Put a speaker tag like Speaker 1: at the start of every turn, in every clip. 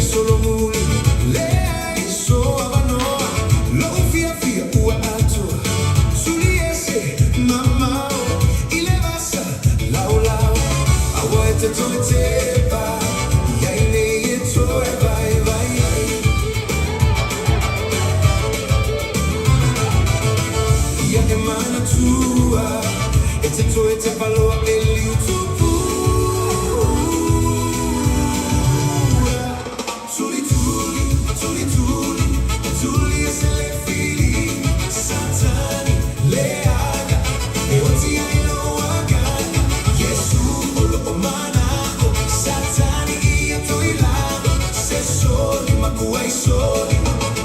Speaker 1: Solomon, lei so avanoa, lo fia ua atu, suliese mama, ilevasa lau lau, awa te toiteba, yaine e toe vai vai. Ya e mana tua, e te toiteba loa e liutupu.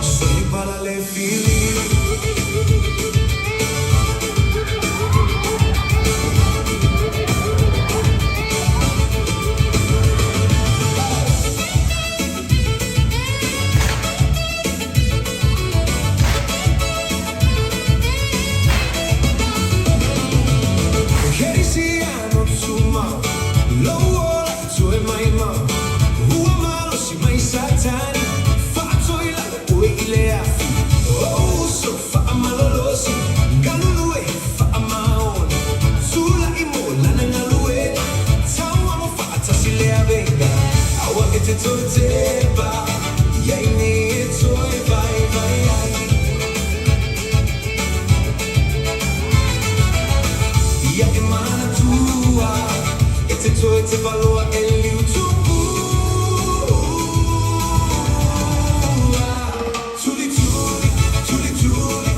Speaker 1: Soli para le fili. Kerisiano tsuma, lo ora tue mai ma, ua malo si mai satani. Te toiteba, yaine e toe vai vai ai. Ya e mana tua, e te toiteba loa e liutupu. Tuli tuli, tuli tuli,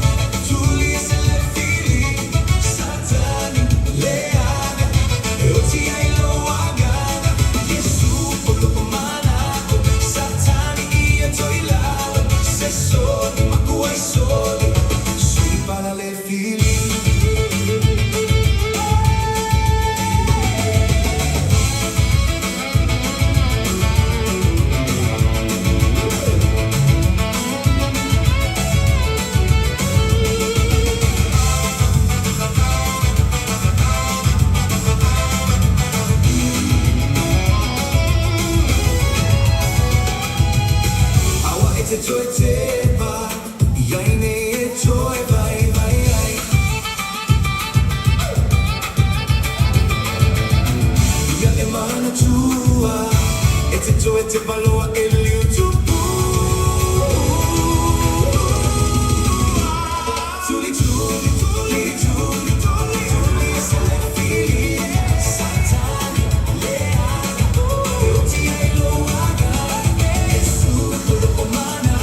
Speaker 1: tuli e se le fili, satani le aga, e o ti ai loa gaga, Yesu polo mana. Soli, ma cuai soli, soli para le fili. Awa e te toiteba, yaine e toe vai vai ai. Ya e mana tua, e te toiteba loa e liutupu. Tuli tuli, tuli tuli, tuli e se le fili, satani le aga, e o ti ai loa aga, Yesu polo o mana,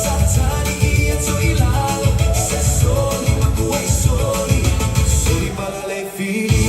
Speaker 1: satani ia toi lalo, se soli ma cuai soli, soli para le fili.